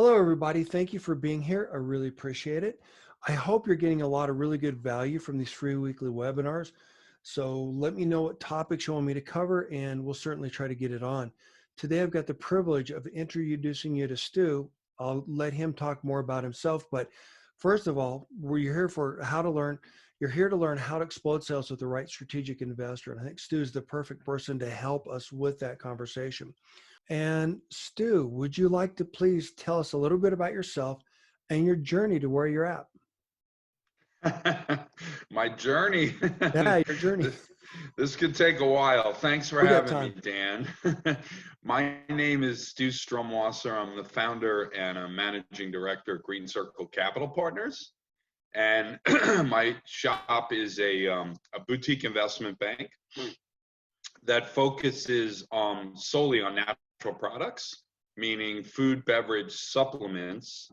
Hello, everybody. Thank you for being here. I really appreciate it. I hope you're getting a lot of really good value from these free weekly webinars. So let me know what topics you want me to cover, and we'll certainly try to get it on. Today, I've got the privilege of introducing you to Stu. I'll let him talk more about himself. But first of all, we're here for how to learn. You're here to learn how to explode sales with the right strategic investor. And I think Stu is the perfect person to help us with that conversation. And Stu, would you like to please tell us a little bit about yourself and your journey to where you're at? My journey. Yeah, your journey. this, this could take a while. Thanks for We got having me, time. Dan. My name is Stu Strumwasser. I'm the founder and a managing director of Green Circle Capital Partners. And my shop is a boutique investment bank that focuses solely on natural products, meaning food, beverage, supplements.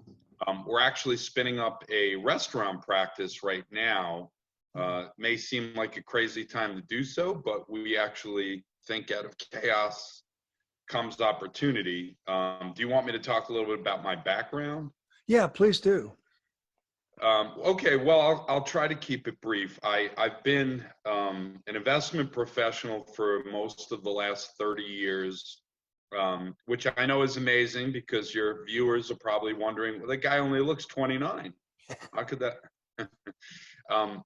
We're actually spinning up a restaurant practice right now. May seem like a crazy time to do so, but we actually think out of chaos comes opportunity. Do you want me to talk a little bit about my background? Yeah, please do. Okay, well, I'll try to keep it brief. I've been an investment professional for most of the last 30 years, which I know is amazing because your viewers are probably wondering, well, that guy only looks 29. How could that? um,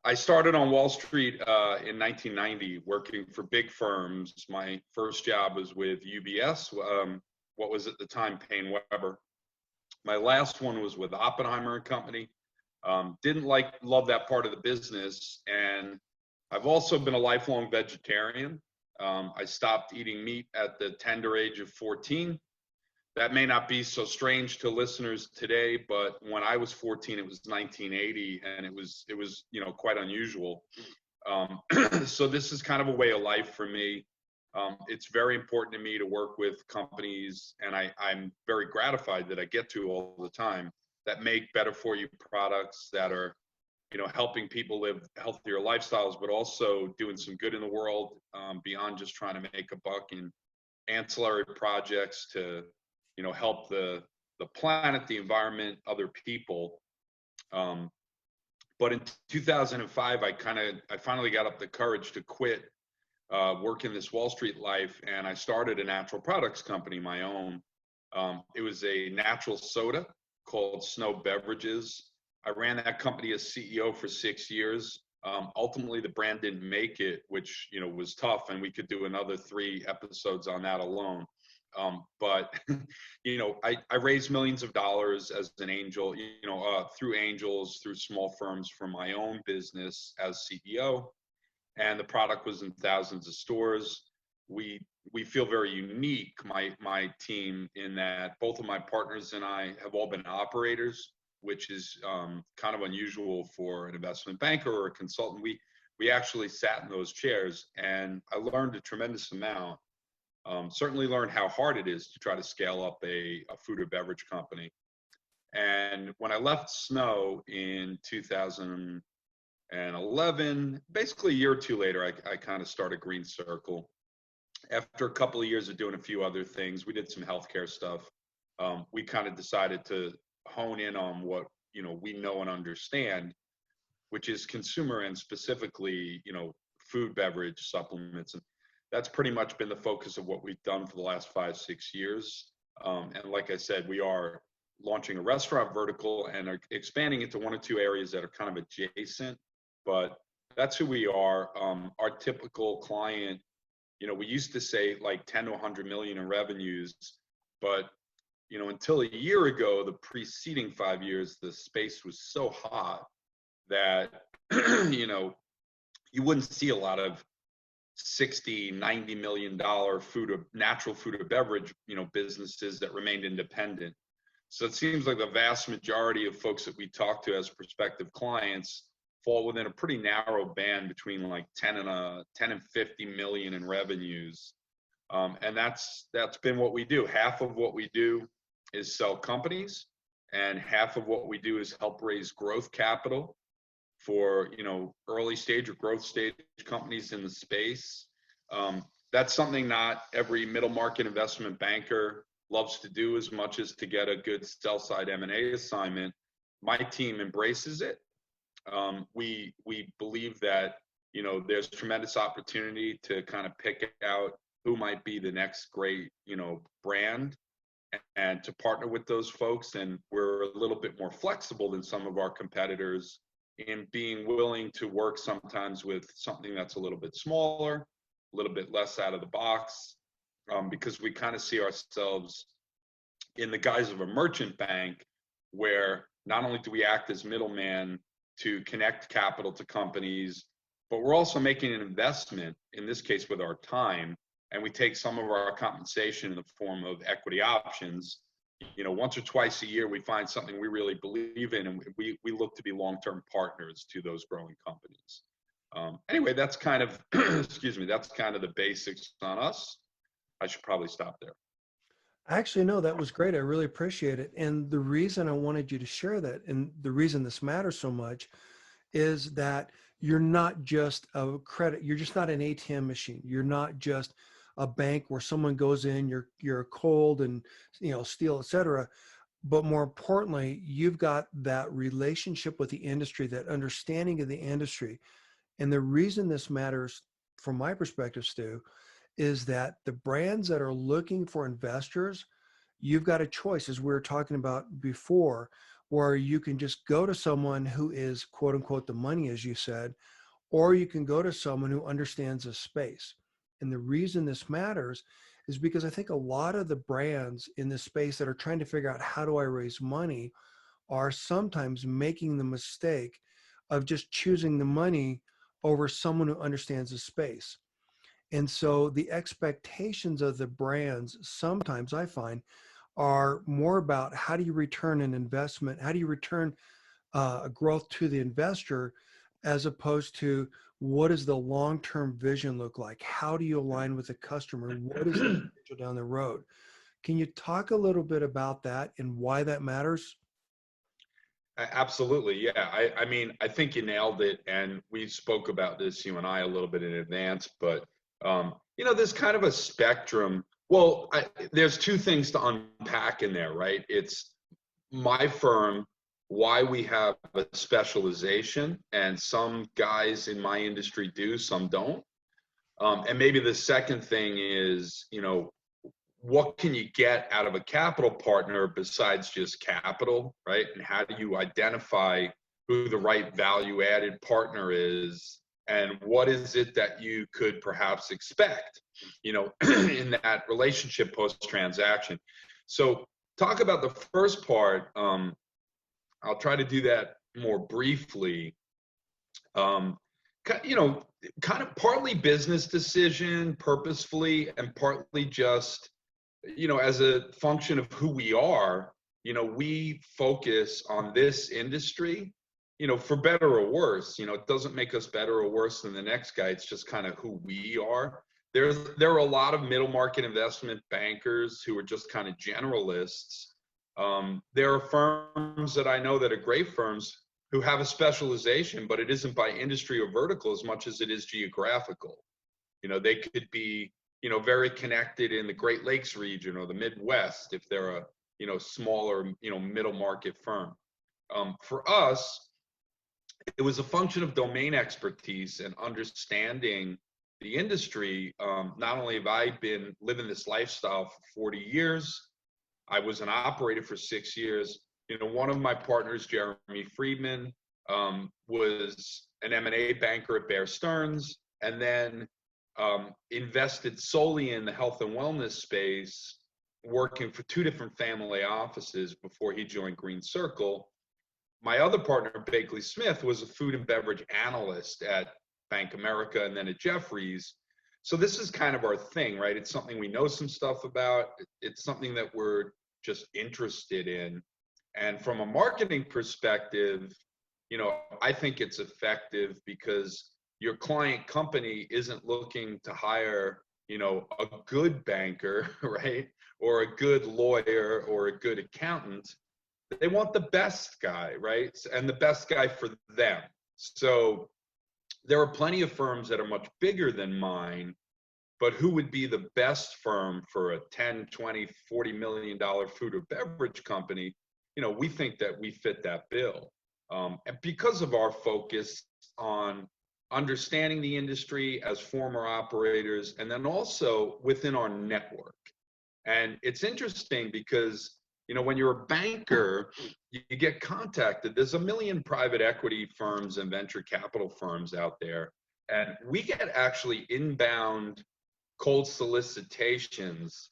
I started on Wall Street in 1990, working for big firms. My first job was with UBS, what was at the time Payne Weber. My last one was with Oppenheimer and Company. Didn't love that part of the business, and I've also been a lifelong vegetarian. I stopped eating meat at the tender age of 14. That may not be so strange to listeners today, but when I was 14, it was 1980, and it was quite unusual. So this is kind of a way of life for me. It's very important to me to work with companies, and I'm very gratified that I get to all the time, that make better for you products that are, helping people live healthier lifestyles, but also doing some good in the world, beyond just trying to make a buck in ancillary projects to, help the planet, the environment, other people. But in 2005, I finally got up the courage to quit working this Wall Street life, and I started a natural products company, my own. It was a natural soda called Snow Beverages. I ran that company as CEO for 6 years. Ultimately, the brand didn't make it, which was tough, and we could do another 3 episodes on that alone. But I raised millions of dollars as an angel, through angels, through small firms for my own business as CEO, and the product was in thousands of stores. We feel very unique, my team, in that both of my partners and I have all been operators, which is kind of unusual for an investment banker or a consultant. We actually sat in those chairs, and I learned a tremendous amount. Certainly learned how hard it is to try to scale up a food or beverage company. And when I left Snow in 2011, basically a year or two later, I kind of started Green Circle. After a couple of years of doing a few other things, we did some healthcare stuff. We kind of decided to hone in on what we know and understand, which is consumer, and specifically food, beverage, supplements, and that's pretty much been the focus of what we've done for the last 5-6 years. And like I said, we are launching a restaurant vertical and are expanding into 1 or 2 areas that are kind of adjacent, but that's who we are. Our typical client, we used to say like 10 to 100 million in revenues, but until a year ago, the preceding 5 years, the space was so hot that you wouldn't see a lot of 60-90 million dollar natural food or beverage businesses that remained independent. So it seems like the vast majority of folks that we talk to as prospective clients fall within a pretty narrow band between like 10 and 50 million in revenues. And that's been what we do. Half of what we do is sell companies, and half of what we do is help raise growth capital for early stage or growth stage companies in the space. That's something not every middle market investment banker loves to do as much as to get a good sell side M&A assignment. My team embraces it. We believe that, you know, there's tremendous opportunity to kind of pick out who might be the next great, you know, brand, and to partner with those folks. And we're a little bit more flexible than some of our competitors in being willing to work sometimes with something that's a little bit smaller, a little bit less out of the box, because we kind of see ourselves in the guise of a merchant bank, where not only do we act as middleman to connect capital to companies, but we're also making an investment, in this case with our time, and we take some of our compensation in the form of equity options. You know, once or twice a year, we find something we really believe in, and we look to be long-term partners to those growing companies. Anyway, that's kind of, excuse me, that's kind of the basics on us. I should probably stop there. Actually, no, that was great. I really appreciate it. And the reason I wanted you to share that, and the reason this matters so much, is that you're not just a credit, you're just not an ATM machine. You're not just a bank where someone goes in, you're cold and, you know, steal, et cetera. But more importantly, you've got that relationship with the industry, that understanding of the industry. And the reason this matters from my perspective, Stu, is that the brands that are looking for investors, you've got a choice, as we were talking about before, where you can just go to someone who is quote unquote the money, as you said, or you can go to someone who understands the space. And the reason this matters is because I think a lot of the brands in this space that are trying to figure out how do I raise money are sometimes making the mistake of just choosing the money over someone who understands the space. And so the expectations of the brands sometimes I find are more about how do you return an investment? How do you return a growth to the investor, as opposed to what does the long-term vision look like? How do you align with the customer? What is the potential down the road? Can you talk a little bit about that and why that matters? Absolutely. Yeah. I mean, I think you nailed it. And we spoke about this, you and I, a little bit in advance, but, you know, there's kind of a spectrum. Well, there's two things to unpack in there, right? It's my firm, why we have a specialization, and some guys in my industry do, some don't. And maybe the second thing is, you know, what can you get out of a capital partner besides just capital, right? And how do you identify who the right value added partner is, and what is it that you could perhaps expect, you know, in that relationship post transaction. So talk about the first part. I'll try to do that more briefly. Um, you know, kind of partly business decision, purposefully, and partly just, you know, as a function of who we are. You know, we focus on this industry, you know, for better or worse. You know, it doesn't make us better or worse than the next guy. It's just kind of who we are. There are a lot of middle market investment bankers who are just kind of generalists. There are firms that I know that are great firms who have a specialization, but it isn't by industry or vertical as much as it is geographical. You know, they could be, you know, very connected in the Great Lakes region or the Midwest if they're a, you know, smaller, you know, middle market firm. For us, it was a function of domain expertise and understanding the industry. Not only have I been living this lifestyle for 40 years, I was an operator for 6 years. You know, one of my partners, Jeremy Friedman, was an M&A banker at Bear Stearns, and then invested solely in the health and wellness space, working for 2 different family offices before he joined Green Circle. My other partner, Bakley Smith, was a food and beverage analyst at Bank America and then at Jefferies. So this is kind of our thing, right? It's something we know some stuff about. It's something that we're just interested in. And from a marketing perspective, you know, I think it's effective because your client company isn't looking to hire, you know, a good banker, right? Or a good lawyer or a good accountant. They want the best guy, right? And the best guy for them. So there are plenty of firms that are much bigger than mine but who would be the best firm for a 10, 20, $40 million food or beverage company, we think that we fit that bill. And because of our focus on understanding the industry as former operators, and then also within our network. And it's interesting because, when you're a banker, you get contacted. There's a million private equity firms and venture capital firms out there. And we get actually inbound cold solicitations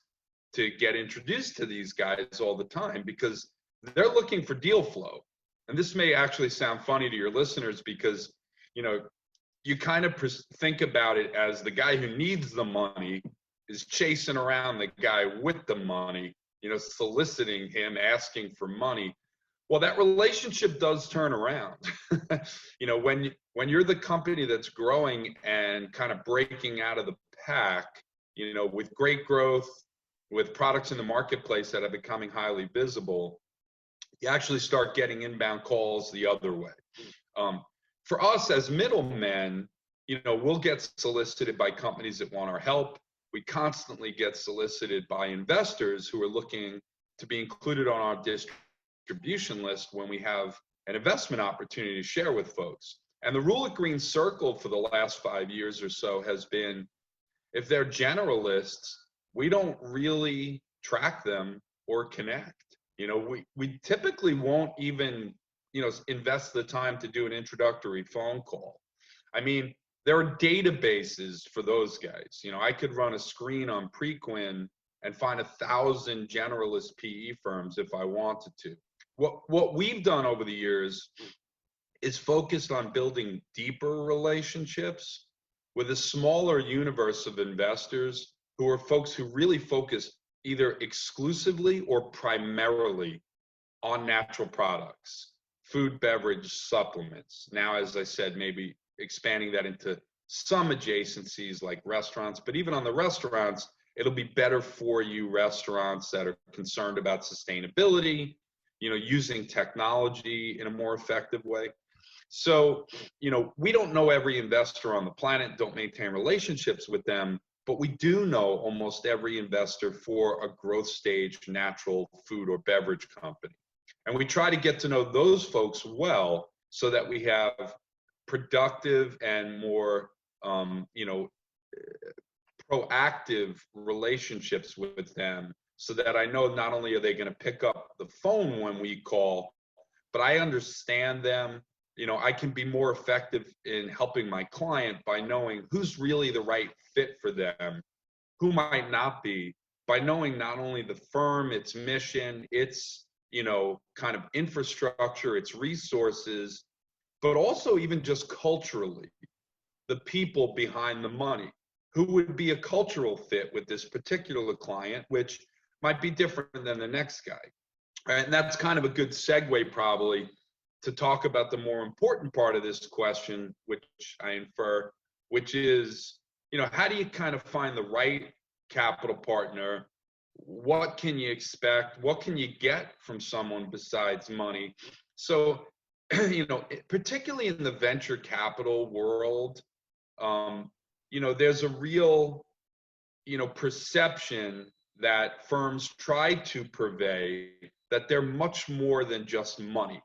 to get introduced to these guys all the time because they're looking for deal flow. And this may actually sound funny to your listeners because, you kind of think about it as the guy who needs the money is chasing around the guy with the money, soliciting him, asking for money. Well, that relationship does turn around. When you're the company that's growing and kind of breaking out of the pack, with great growth, with products in the marketplace that are becoming highly visible, you actually start getting inbound calls the other way. For us as middlemen, we'll get solicited by companies that want our help. We constantly get solicited by investors who are looking to be included on our distribution list when we have an investment opportunity to share with folks. And the rule at Green Circle for the last 5 years or so has been, if they're generalists, we don't really track them or connect. We typically won't even, invest the time to do an introductory phone call. I mean, there are databases for those guys. I could run a screen on Preqin and find 1,000 generalist PE firms if I wanted to. What we've done over the years is focused on building deeper relationships with a smaller universe of investors who are folks who really focus either exclusively or primarily on natural products, food, beverage, supplements. Now, as I said, maybe expanding that into some adjacencies like restaurants, but even on the restaurants, it'll be better for you restaurants that are concerned about sustainability, using technology in a more effective way. So, we don't know every investor on the planet, don't maintain relationships with them, but we do know almost every investor for a growth stage natural food or beverage company. And we try to get to know those folks well so that we have productive and more, proactive relationships with them so that I know not only are they going to pick up the phone when we call, but I understand them. I can be more effective in helping my client by knowing who's really the right fit for them, who might not be, by knowing not only the firm, its mission, its, kind of infrastructure, its resources, but also even just culturally, the people behind the money, who would be a cultural fit with this particular client, which might be different than the next guy. And that's kind of a good segue probably to talk about the more important part of this question, which I infer, which is, how do you kind of find the right capital partner? What can you expect? What can you get from someone besides money? So, particularly in the venture capital world, there's a real, perception that firms try to purvey that they're much more than just money.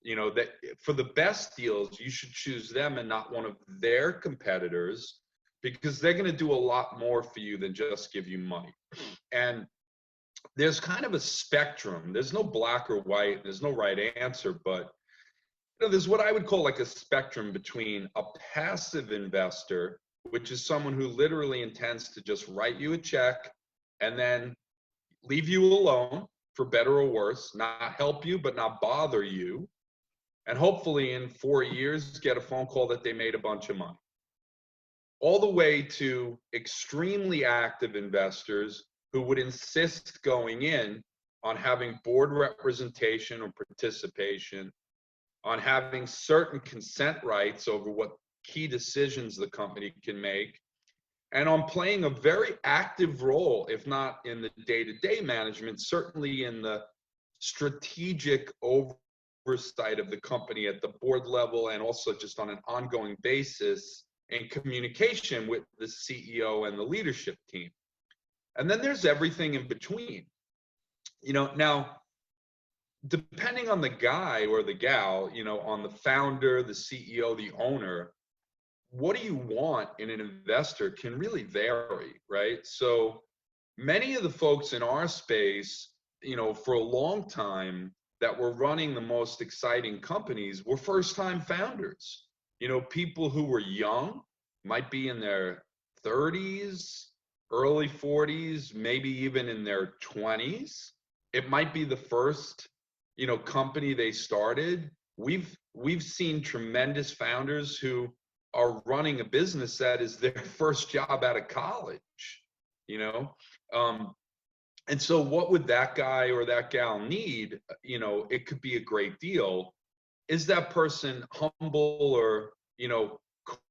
That for the best deals, you should choose them and not one of their competitors because they're going to do a lot more for you than just give you money. And there's kind of a spectrum. There's no black or white. There's no right answer, but there's what I would call like a spectrum between a passive investor, which is someone who literally intends to just write you a check and then leave you alone for better or worse, not help you, but not bother you. And hopefully in 4 years, get a phone call that they made a bunch of money. All the way to extremely active investors who would insist going in on having board representation or participation, on having certain consent rights over what key decisions the company can make, and on playing a very active role, if not in the day-to-day management, certainly in the strategic oversight of the company at the board level and also just on an ongoing basis and communication with the CEO and the leadership team. And then there's everything in between. Now, depending on the guy or the gal, on the founder, the CEO, the owner, what do you want in an investor can really vary, right? So many of the folks in our space, for a long time that were running the most exciting companies were first-time founders. People who were young, might be in their 30s, early 40s, maybe even in their 20s. It might be the first, company they started. We've seen tremendous founders who are running a business that is their first job out of college, you know? And so what would that guy or that gal need? It could be a great deal. Is that person humble or,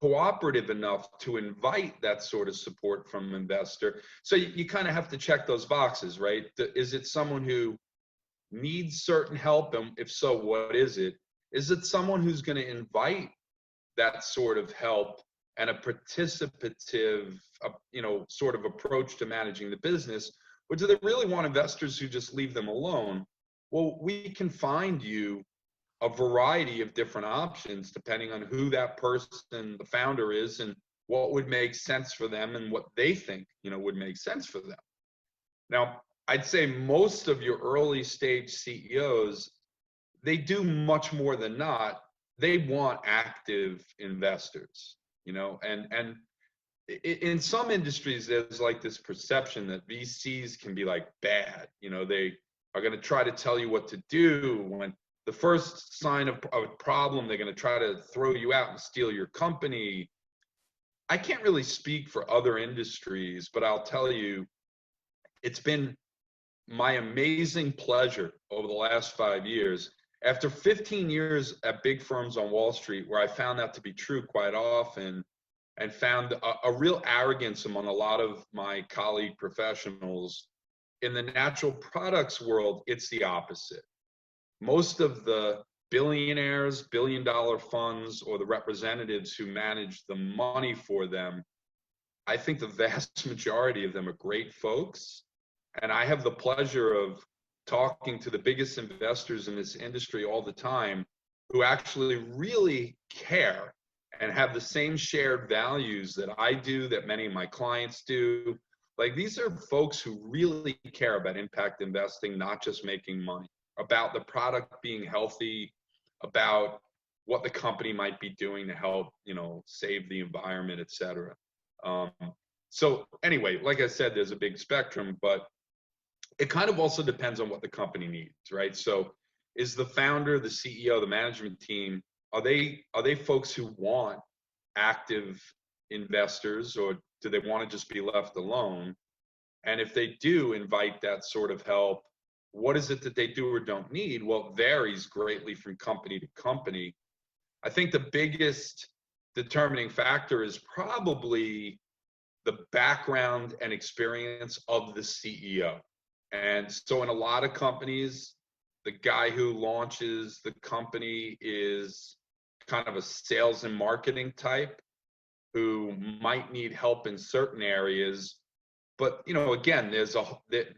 cooperative enough to invite that sort of support from an investor? So you kind of have to check those boxes, right? Is it someone who needs certain help? And if so, what is it? Is it someone who's going to invite that sort of help and a participative, sort of approach to managing the business? Or do they really want investors who just leave them alone? Well, we can find you a variety of different options depending on who that person, the founder, is, and what would make sense for them and what they think, would make sense for them. Now, I'd say most of your early stage CEOs, they do much more than not. They want active investors, and in some industries, there's like this perception that VCs can be like bad. They are going to try to tell you what to do. When the first sign of a problem, they're going to try to throw you out and steal your company. I can't really speak for other industries, but I'll tell you, it's been my amazing pleasure over the last 5 years, after 15 years at big firms on Wall Street, where I found that to be true quite often, and found a real arrogance among a lot of my colleague professionals. In the natural products world, it's the opposite. Most of the billionaires, billion-dollar funds, or the representatives who manage the money for them, I think the vast majority of them are great folks. And I have the pleasure of talking to the biggest investors in this industry all the time, who actually really care and have the same shared values that I do, that many of my clients do. Like, these are folks who really care about impact investing, not just making money, about the product being healthy, about what the company might be doing to help, save the environment, et cetera. So anyway, like I said, there's a big spectrum, but it kind of also depends on what the company needs, right? So is the founder, the CEO, the management team, are they folks who want active investors, or do they want to just be left alone? And if they do invite that sort of help, what is it that they do or don't need? Well, it varies greatly from company to company. I think the biggest determining factor is probably the background and experience of the CEO. And so in a lot of companies, the guy who launches the company is kind of a sales and marketing type who might need help in certain areas. But, again,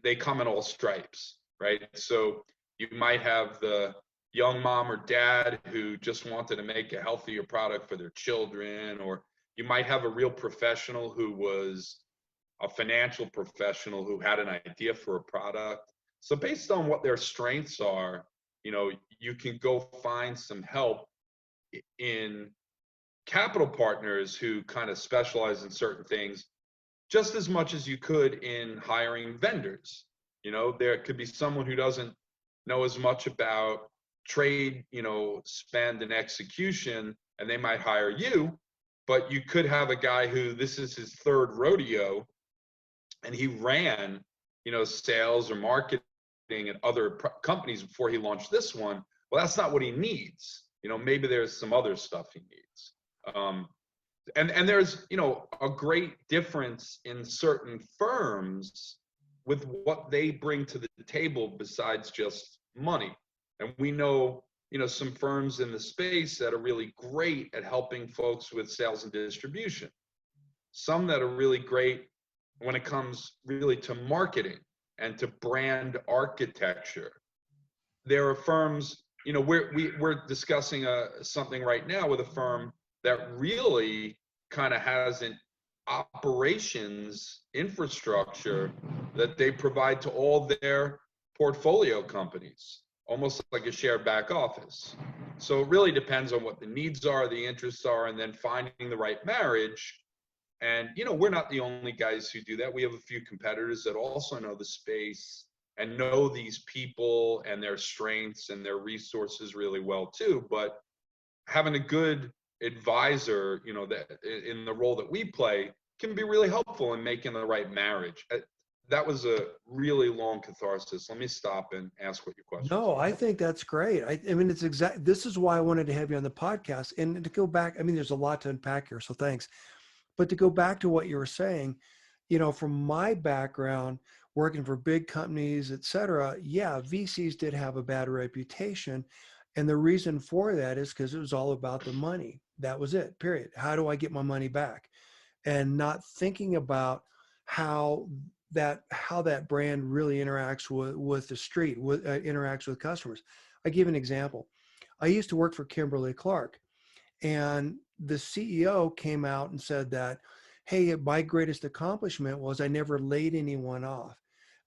they come in all stripes, right? So you might have the young mom or dad who just wanted to make a healthier product for their children, or you might have a real professional who was a financial professional who had an idea for a product. So based on what their strengths are, you can go find some help in capital partners who kind of specialize in certain things, just as much as you could in hiring vendors. There could be someone who doesn't know as much about trade, spend and execution, and they might hire you, but you could have a guy who this is his third rodeo, and he ran, sales or marketing at other companies before he launched this one. Well, that's not what he needs. Maybe there's some other stuff he needs. And there's, a great difference in certain firms with what they bring to the table besides just money. And we know some firms in the space that are really great at helping folks with sales and distribution. Some that are really great when it comes really to marketing and to brand architecture. There are firms, we're discussing something right now with a firm that really kind of has an operations infrastructure that they provide to all their portfolio companies, almost like a shared back office. So it really depends on what the needs are, the interests are, and then finding the right marriage. And, we're not the only guys who do that. We have a few competitors that also know the space and know these people and their strengths and their resources really well too. But having a good advisor, that in the role that we play can be really helpful in making the right marriage. That was a really long catharsis. Let me stop and ask what your questions No, are. I think that's great. I mean, this is why I wanted to have you on the podcast. And to go back, I mean, there's a lot to unpack here, so thanks. But to go back to what you were saying, from my background, working for big companies, et cetera, yeah, VCs did have a bad reputation. And the reason for that is because it was all about the money. That was it, period. How do I get my money back? And not thinking about how that brand really interacts with the street, interacts with customers. I give an example. I used to work for Kimberly Clark, and the CEO came out and said that, hey, my greatest accomplishment was I never laid anyone off.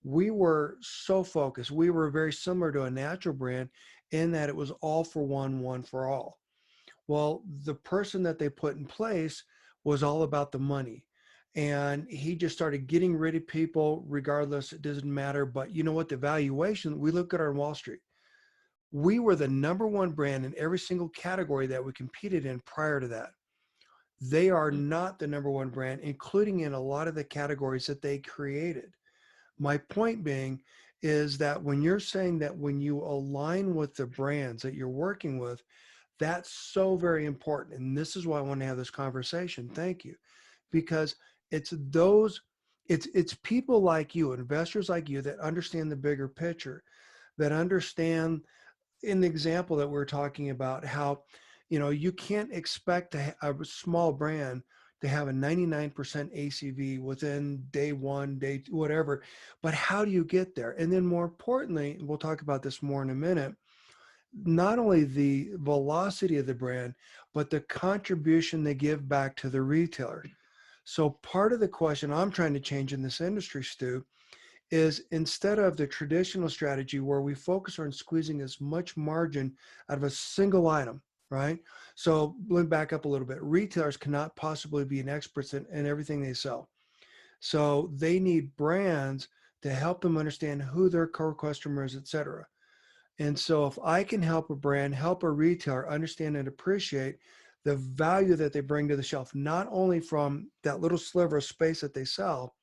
We were so focused. We were very similar to a natural brand in that it was all for one, one for all. Well, the person that they put in place was all about the money. And he just started getting rid of people regardless. It doesn't matter. But you know what? The valuation, we look at our Wall Street. We were the number one brand in every single category that we competed in prior to that. They are not the number one brand, including in a lot of the categories that they created. My point being is that when you're saying that when you align with the brands that you're working with, that's so very important. And this is why I want to have this conversation. Thank you. Because it's those, it's people like you, investors like you that understand the bigger picture, that understand in the example that we're talking about how, you can't expect a small brand to have a 99% ACV within day one, day two, whatever. But how do you get there? And then more importantly, we'll talk about this more in a minute, not only the velocity of the brand, but the contribution they give back to the retailer. So part of the question I'm trying to change in this industry, Stu, is instead of the traditional strategy where we focus on squeezing as much margin out of a single item, right? So let me back up a little bit. Retailers cannot possibly be an expert in everything they sell. So they need brands to help them understand who their core customer is, et cetera. And so if I can help a brand, help a retailer understand and appreciate the value that they bring to the shelf, not only from that little sliver of space that they sell,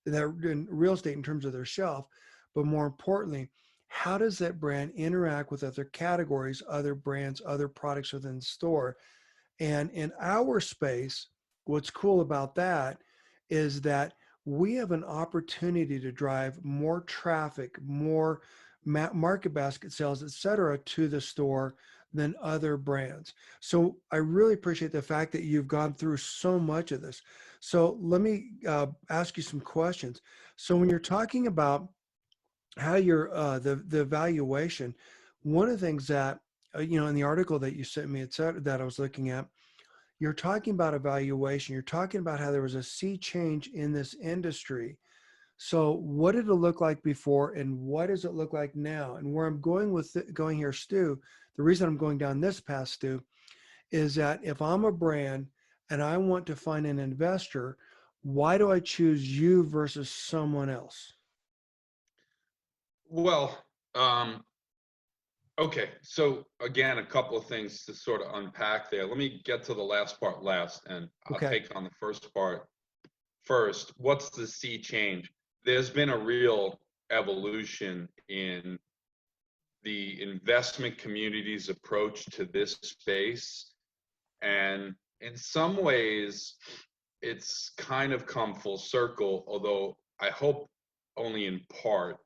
that in real estate in terms of their shelf, but more importantly, how does that brand interact with other categories, other brands, other products within the store? And in our space, what's cool about that is that we have an opportunity to drive more traffic, more market basket sales, et cetera, to the store than other brands. So I really appreciate the fact that you've gone through so much of this. So let me ask you some questions. So when you're talking about how you're the valuation, one of the things that in the article that you sent me, et cetera, that I was looking at, you're talking about evaluation. You're talking about how there was a sea change in this industry. So what did it look like before and what does it look like now? And where I'm going with going here, Stu, the reason I'm going down this path, Stu, is that if I'm a brand and I want to find an investor, why do I choose you versus someone else? Well, okay. So again, a couple of things to sort of unpack there. Let me get to the last part last, and I'll Okay. take on the first part first. What's the sea change? There's been a real evolution in the investment community's approach to this space. And in some ways, it's kind of come full circle, although I hope only in part.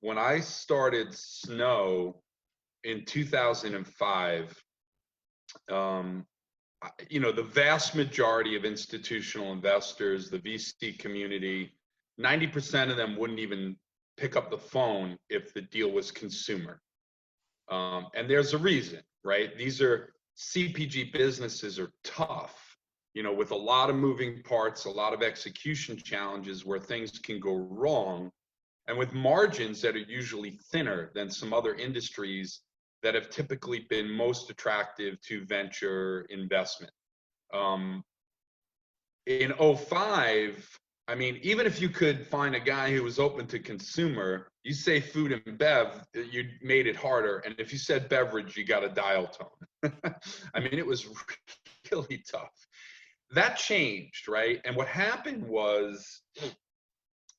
When I started Snow in 2005, the vast majority of institutional investors, the VC community, 90% of them wouldn't even pick up the phone if the deal was consumer. And there's a reason, right? These are CPG businesses are tough, with a lot of moving parts, a lot of execution challenges where things can go wrong, and with margins that are usually thinner than some other industries that have typically been most attractive to venture investment. In '05, I mean, even if you could find a guy who was open to consumer, you say food and bev, you made it harder. And if you said beverage, you got a dial tone. I mean, it was really tough. That changed, right? And what happened was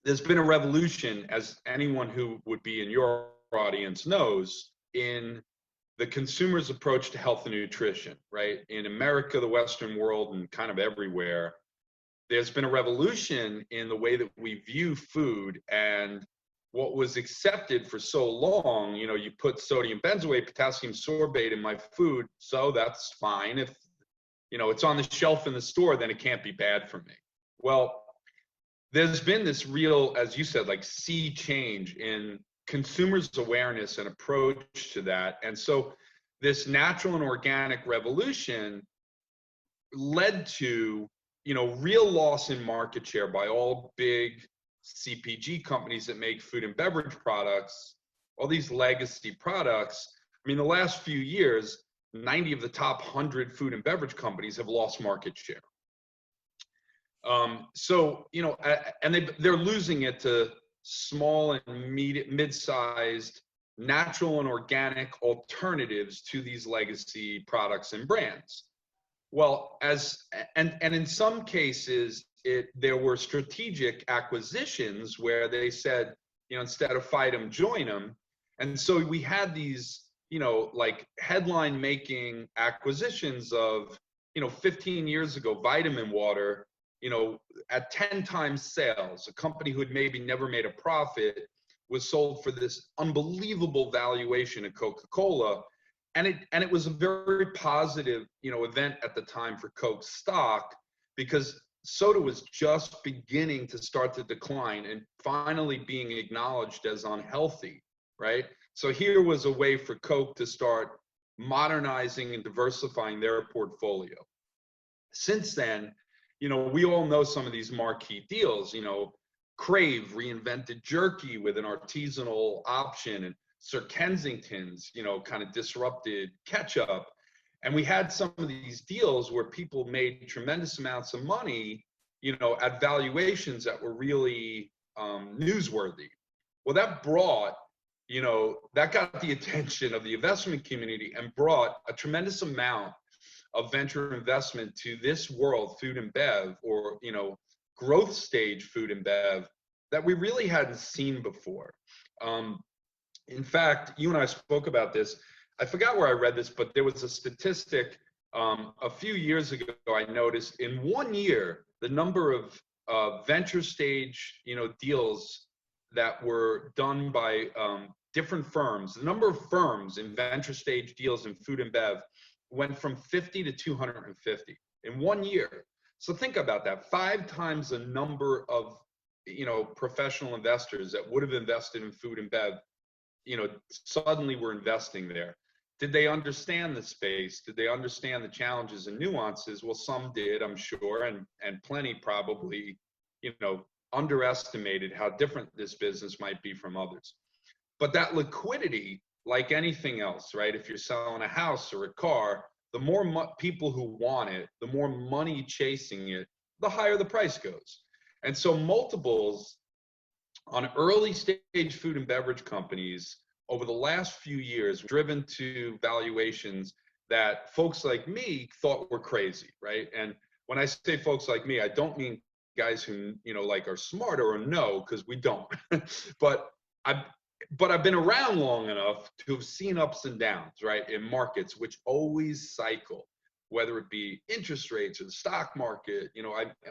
there's been a revolution, as anyone who would be in your audience knows, in the consumer's approach to health and nutrition, right? In America, the Western world, and kind of everywhere, there's been a revolution in the way that we view food. And what was accepted for so long, you put sodium benzoate, potassium sorbate in my food, so that's fine. If, it's on the shelf in the store, then it can't be bad for me. Well, there's been this real, as you said, like sea change in consumers' awareness and approach to that. And so this natural and organic revolution led to, real loss in market share by all big CPG companies that make food and beverage products, all these legacy products. I mean, the last few years, 90 of the top 100 food and beverage companies have lost market share. So, and they're losing it to small and mid-sized natural and organic alternatives to these legacy products and brands. Well, and in some cases, there were strategic acquisitions where they said, instead of fight them, join them. And so we had these, like headline making acquisitions of, 15 years ago, vitamin water, at 10 times sales, a company who had maybe never made a profit was sold for this unbelievable valuation at Coca-Cola. And it was a very positive, event at the time for Coke's stock, because soda was just beginning to start to decline and finally being acknowledged as unhealthy, right? So here was a way for Coke to start modernizing and diversifying their portfolio. Since then, we all know some of these marquee deals. Crave reinvented jerky with an artisanal option, and Sir Kensington's, kind of disrupted ketchup. And we had some of these deals where people made tremendous amounts of money, at valuations that were really newsworthy. Well, that brought, that got the attention of the investment community and brought a tremendous amount of venture investment to this world, food and bev, or, growth stage food and bev, that we really hadn't seen before. In fact, you and I spoke about this. I forgot where I read this, but there was a statistic a few years ago. I noticed in 1 year, the number of venture stage, deals that were done by different firms, the number of firms in venture stage deals in food and bev went from 50 to 250 in 1 year. So think about that, 5 times the number of, professional investors that would have invested in food and bev, suddenly were investing there. Did they understand the space? Did they understand the challenges and nuances? Well, some did, I'm sure, and plenty probably, underestimated how different this business might be from others. But that liquidity, like anything else, right? If you're selling a house or a car, the more people who want it, the more money chasing it, the higher the price goes. And so multiples on early stage food and beverage companies over the last few years driven to valuations that folks like me thought were crazy, right? And when I say folks like me, I don't mean guys who, like are smarter or know, because we don't. But I've been around long enough to have seen ups and downs, right, in markets which always cycle, whether it be interest rates or the stock market.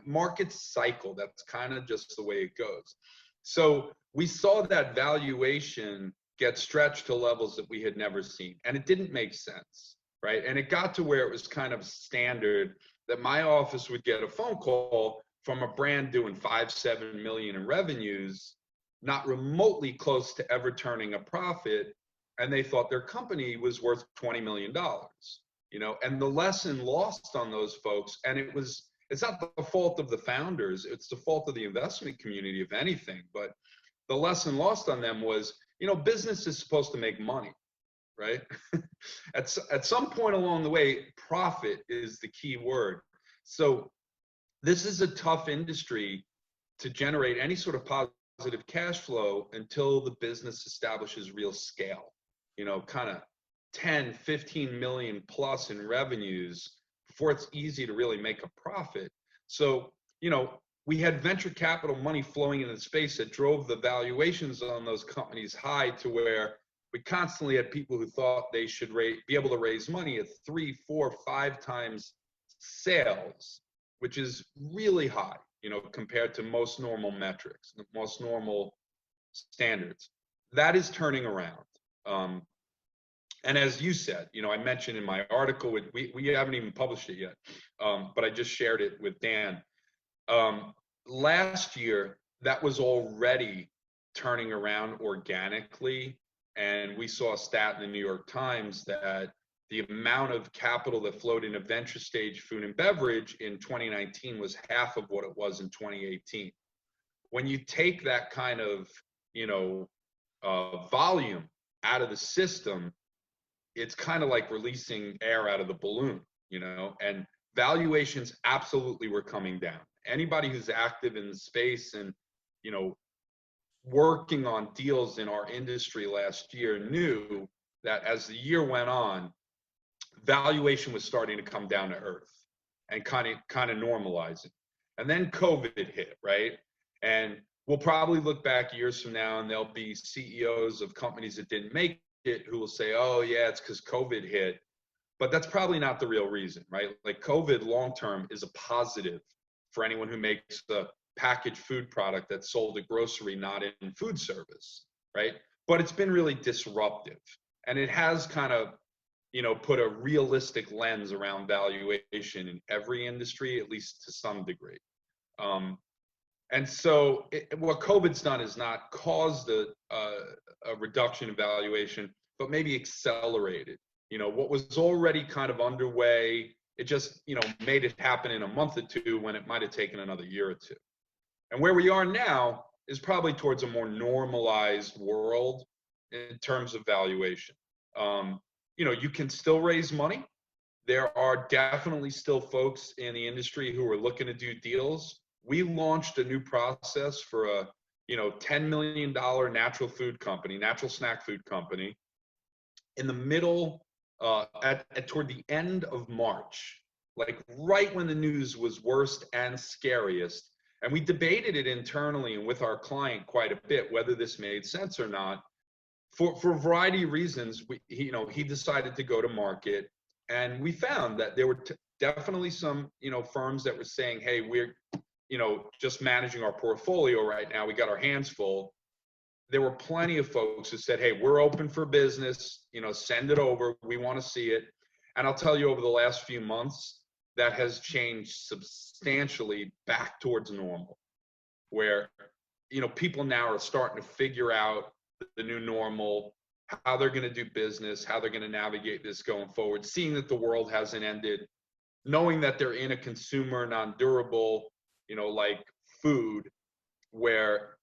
Markets cycle. That's kind of just the way it goes. So we saw that valuation get stretched to levels that we had never seen. And it didn't make sense, right? And it got to where it was kind of standard that my office would get a phone call from a brand doing 5-7 million in revenues, not remotely close to ever turning a profit, and they thought their company was worth $20 million, you know. And the lesson lost on those folks, and it's not the fault of the founders, it's the fault of the investment community, if anything, but the lesson lost on them was, you know, business is supposed to make money, right? At some point along the way, profit is the key word. So this is a tough industry to generate any sort of positive cash flow until the business establishes real scale, you know, kind of 10, 15 million plus in revenues before it's easy to really make a profit. So, you know, we had venture capital money flowing into the space that drove the valuations on those companies high to where we constantly had people who thought they should be able to raise money at 3, 4, 5 times sales, which is really high, you know, compared to most normal metrics, most normal standards. That is turning around. And as you said, you know, I mentioned in my article, we haven't even published it yet, but I just shared it with Dan. Last year, that was already turning around organically. And we saw a stat in the New York Times that the amount of capital that flowed into venture stage food and beverage in 2019 was half of what it was in 2018. When you take that kind of, you know, volume out of the system, it's kind of like releasing air out of the balloon, you know, and valuations absolutely were coming down. Anybody who's active in the space and, you know, working on deals in our industry last year knew that as the year went on, valuation was starting to come down to earth and kind of normalizing. And then COVID hit, right? And we'll probably look back years from now and there'll be CEOs of companies that didn't make it who will say, oh yeah, it's because COVID hit. But that's probably not the real reason, right? Like COVID long-term is a positive for anyone who makes the packaged food product that's sold at grocery, not in food service, right? But it's been really disruptive. And it has kind of, you know, put a realistic lens around valuation in every industry, at least to some degree. And so what COVID's done is not caused a reduction in valuation, but maybe accelerated. You know, what was already kind of underway, it just, you know, made it happen in a month or two when it might have taken another year or two. And where we are now is probably towards a more normalized world in terms of valuation. You know, you can still raise money. There are definitely still folks in the industry who are looking to do deals. We launched a new process for a, you know, $10 million natural food company, natural snack food company, in the middle, toward the end of March, like right when the news was worst and scariest. And we debated it internally and with our client quite a bit, whether this made sense or not. For a variety of reasons, you know, he decided to go to market. And we found that there were definitely some, you know, firms that were saying, hey, we're, you know, just managing our portfolio right now. We got our hands full. There were plenty of folks who said, hey, we're open for business, you know, send it over. We want to see it. And I'll tell you, over the last few months, that has changed substantially back towards normal, where, you know, people now are starting to figure out the new normal, how they're going to do business, how they're going to navigate this going forward, seeing that the world hasn't ended, knowing that they're in a consumer non-durable, you know, like food, where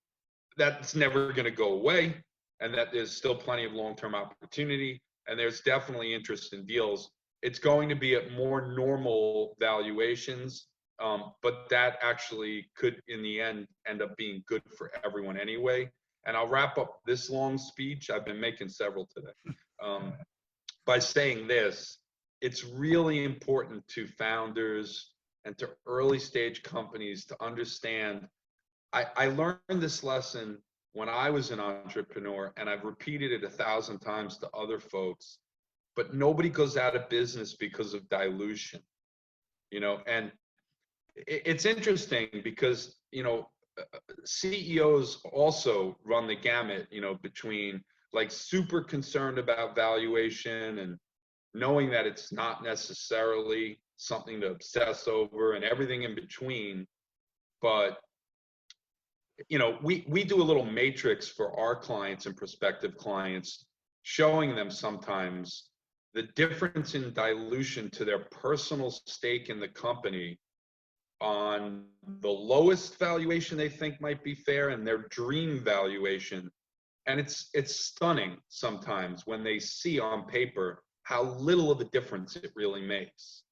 that's never going to go away, and that there's still plenty of long-term opportunity, and there's definitely interest in deals. It's going to be at more normal valuations, but that actually could, in the end up being good for everyone anyway. And I'll wrap up this long speech, I've been making several today, by saying this: it's really important to founders and to early stage companies to understand. I learned this lesson when I was an entrepreneur, and I've repeated it 1,000 times to other folks, but nobody goes out of business because of dilution, you know. And it's interesting because, you know, CEOs also run the gamut, you know, between like super concerned about valuation and knowing that it's not necessarily something to obsess over and everything in between. But we do a little matrix for our clients and prospective clients, showing them sometimes the difference in dilution to their personal stake in the company on the lowest valuation they think might be fair and their dream valuation. And it's stunning sometimes when they see on paper how little of a difference it really makes.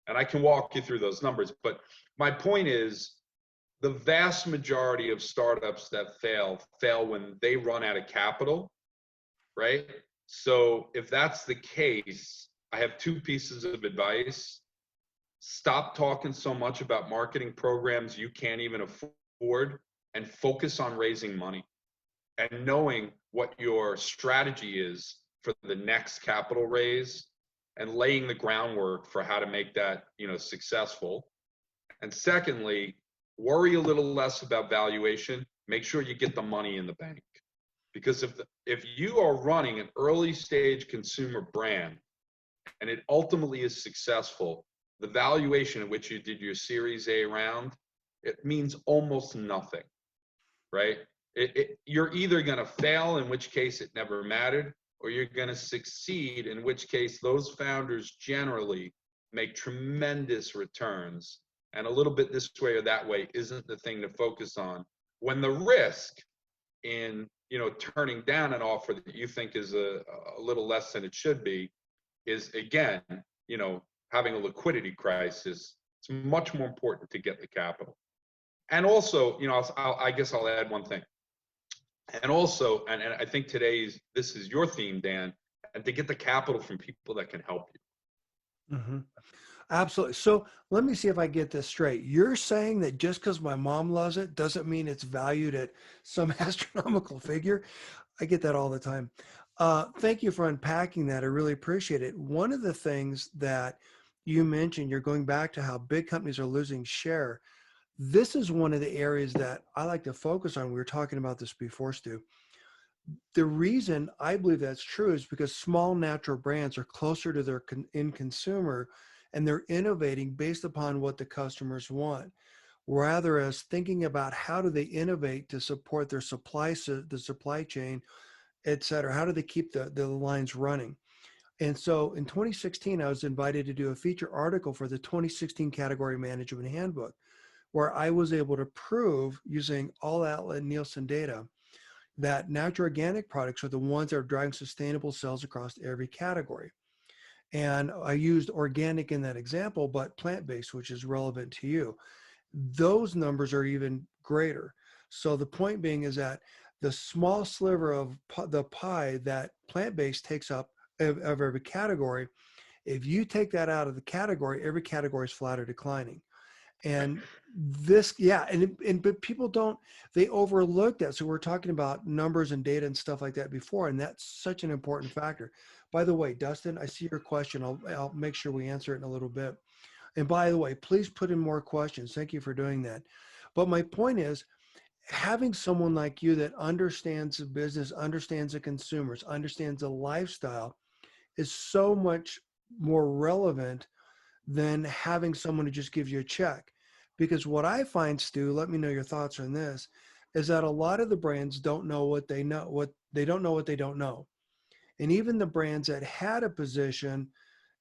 And I can walk you through those numbers, but my point is, the vast majority of startups that fail when they run out of capital, right? So if that's the case, I have two pieces of advice. Stop talking so much about marketing programs you can't even afford, and focus on raising money and knowing what your strategy is for the next capital raise and laying the groundwork for how to make that, successful. And secondly, worry a little less about valuation. Make sure you get the money in the bank. Because if you are running an early stage consumer brand and it ultimately is successful, the valuation at which you did your Series A round, it means almost nothing, right? You're either going to fail, in which case it never mattered, or you're going to succeed, in which case those founders generally make tremendous returns. And a little bit this way or that way isn't the thing to focus on, when the risk in turning down an offer that you think is a little less than it should be is, again, having a liquidity crisis. It's much more important to get the capital. And also, I guess I'll add one thing. And also, and I think this is your theme, Dan, and to get the capital from people that can help you. Mm-hmm. Absolutely. So let me see if I get this straight. You're saying that just because my mom loves it doesn't mean it's valued at some astronomical figure. I get that all the time. Thank you for unpacking that. I really appreciate it. One of the things that you mentioned, you're going back to how big companies are losing share. This is one of the areas that I like to focus on. We were talking about this before, Stu. The reason I believe that's true is because small natural brands are closer to their end consumer, and they're innovating based upon what the customers want, rather as thinking about how do they innovate to support their the supply chain, et cetera. How do they keep the lines running? And so in 2016, I was invited to do a feature article for the 2016 Category Management Handbook, where I was able to prove using all outlet Nielsen data that natural organic products are the ones that are driving sustainable sales across every category. And I used organic in that example, but plant-based, which is relevant to you. Those numbers are even greater. So the point being is that the small sliver of the pie that plant-based takes up of every category, if you take that out of the category, every category is flat or declining. And this, yeah, but people they overlook that. So we're talking about numbers and data and stuff like that before, and that's such an important factor. By the way, Dustin, I see your question. I'll make sure we answer it in a little bit. And by the way, please put in more questions. Thank you for doing that. But my point is, having someone like you that understands the business, understands the consumers, understands the lifestyle is so much more relevant than having someone who just gives you a check. Because what I find, Stu, let me know your thoughts on this, is that a lot of the brands don't know what they know, what they don't know what they don't know. And even the brands that had a position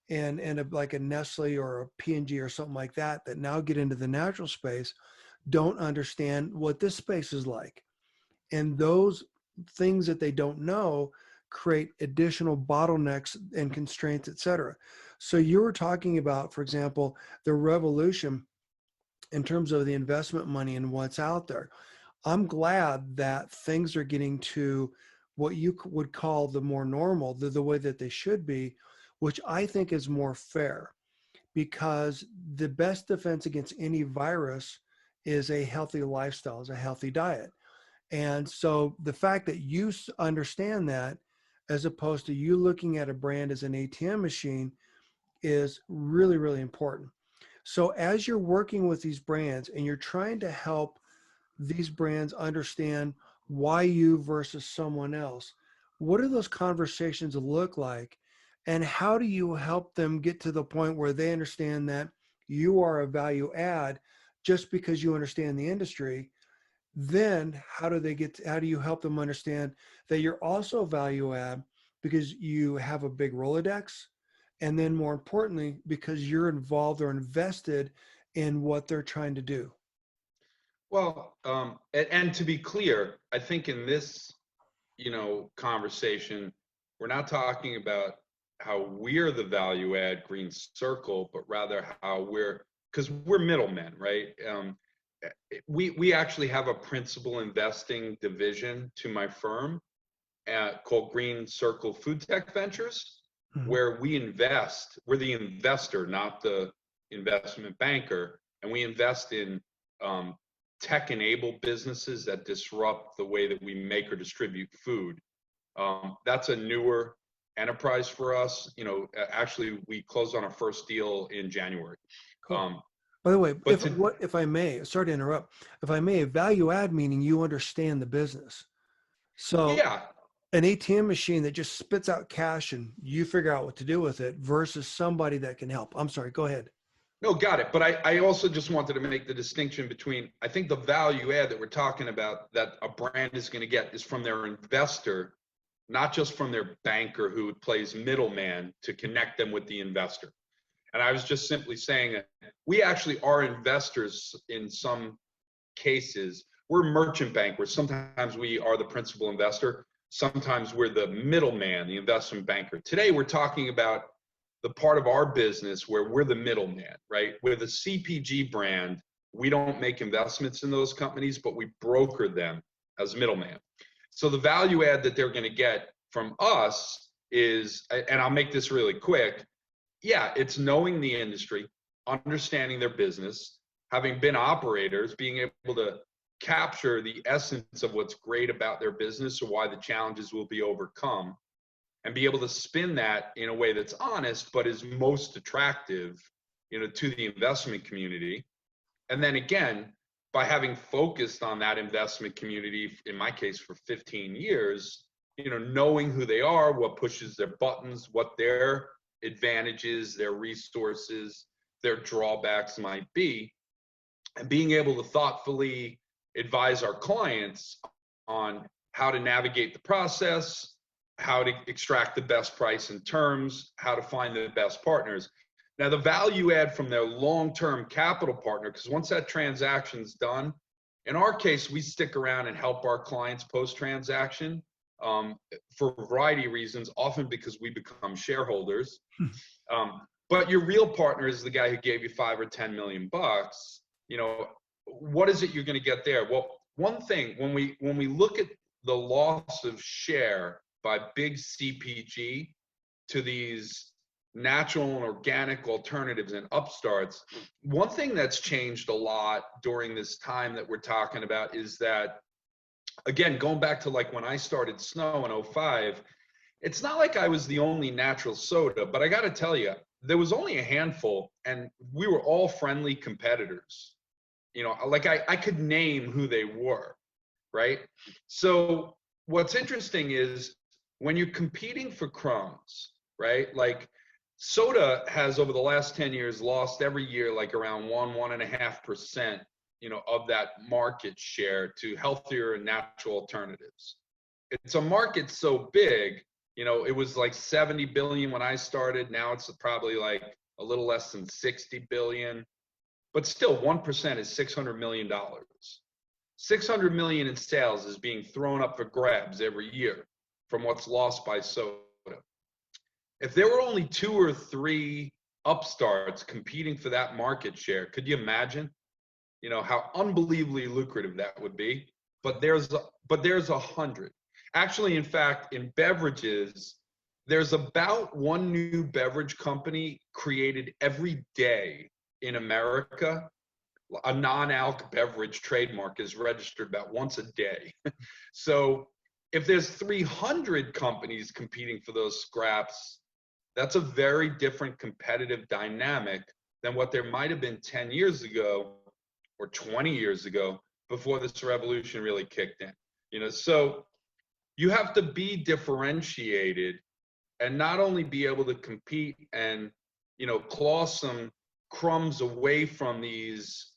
like a Nestle or a P&G or something like that, that now get into the natural space, don't understand what this space is like. And those things that they don't know create additional bottlenecks and constraints, et cetera. So you were talking about, for example, the revolution in terms of the investment money and what's out there. I'm glad that things are getting to what you would call the more normal, the way that they should be, which I think is more fair, because the best defense against any virus is a healthy lifestyle, is a healthy diet. And so the fact that you understand that, as opposed to you looking at a brand as an ATM machine, is really, really important. So as you're working with these brands and you're trying to help these brands understand why you versus someone else, What do those conversations look like? And how do you help them get to the point where they understand that you are a value add just because you understand the industry? Then how do you help them understand that you're also a value add because you have a big Rolodex? And then more importantly, because you're involved or invested in what they're trying to do. Well, and to be clear, I think in this, conversation, we're not talking about how we're the value add green circle, but rather how because we're middlemen, right? We actually have a principal investing division to my firm called Green Circle Food Tech Ventures, Mhm. where we invest. We're the investor, not the investment banker, and we invest in um, tech-enabled businesses that disrupt the way that we make or distribute food. That's a newer enterprise for us. Actually, we closed on our first deal in January. Cool. Um, By the way, but to if I may, sorry to interrupt, if I may, value add meaning you understand the business. So Yeah, an ATM machine that just spits out cash and you figure out what to do with it versus somebody that can help. I'm sorry, go ahead. no, got it. But I also just wanted to make the distinction between, I think the value add that we're talking about that a brand is going to get is from their investor, not just from their banker who plays middleman to connect them with the investor. And I was just simply saying that we actually are investors in some cases. We're a merchant bank where sometimes we are the principal investor, sometimes we're the middleman, the investment banker. Today we're talking about the part of our business where we're the middleman, right? With a CPG brand, we don't make investments in those companies, but we broker them as middleman. So the value add that they're going to get from us is, and I'll make this really quick, yeah, it's knowing the industry, understanding their business, having been operators, being able to capture the essence of what's great about their business or why the challenges will be overcome, and be able to spin that in a way that's honest but is most attractive, to the investment community. And then again, by having focused on that investment community, in my case for 15 years, knowing who they are, what pushes their buttons, what their advantages, their resources, their drawbacks might be, and being able to thoughtfully advise our clients on how to navigate the process, how to extract the best price and terms, how to find the best partners. Now, the value add from their long-term capital partner, because once that transaction's done, in our case, we stick around and help our clients post-transaction for a variety of reasons, often because we become shareholders. But your real partner is the guy who gave you 5 or 10 million bucks. What is it you're going to get there? Well, one thing, when we look at the loss of share by big CPG to these natural and organic alternatives and upstarts, one thing that's changed a lot during this time that we're talking about is that, again, going back to like when I started Snow in 05, it's not like I was the only natural soda, but I got to tell you, there was only a handful and we were all friendly competitors. Like I could name who they were, right? So what's interesting is when you're competing for crumbs, right? Like soda has over the last 10 years lost every year like around 1.5%, of that market share to healthier and natural alternatives. It's a market so big, it was like 70 billion when I started. Now it's probably like a little less than 60 billion, but still 1% is $600 million. 600 million in sales is being thrown up for grabs every year from what's lost by soda. If there were only 2 or 3 upstarts competing for that market share, could you imagine, how unbelievably lucrative that would be? But there's 100. Actually, in fact, in beverages, there's about one new beverage company created every day in America. A non-alc beverage trademark is registered about once a day. So if there's 300 companies competing for those scraps, that's a very different competitive dynamic than what there might have been 10 years ago or 20 years ago before this revolution really kicked in. So You have to be differentiated and not only be able to compete and, claw some crumbs away from these,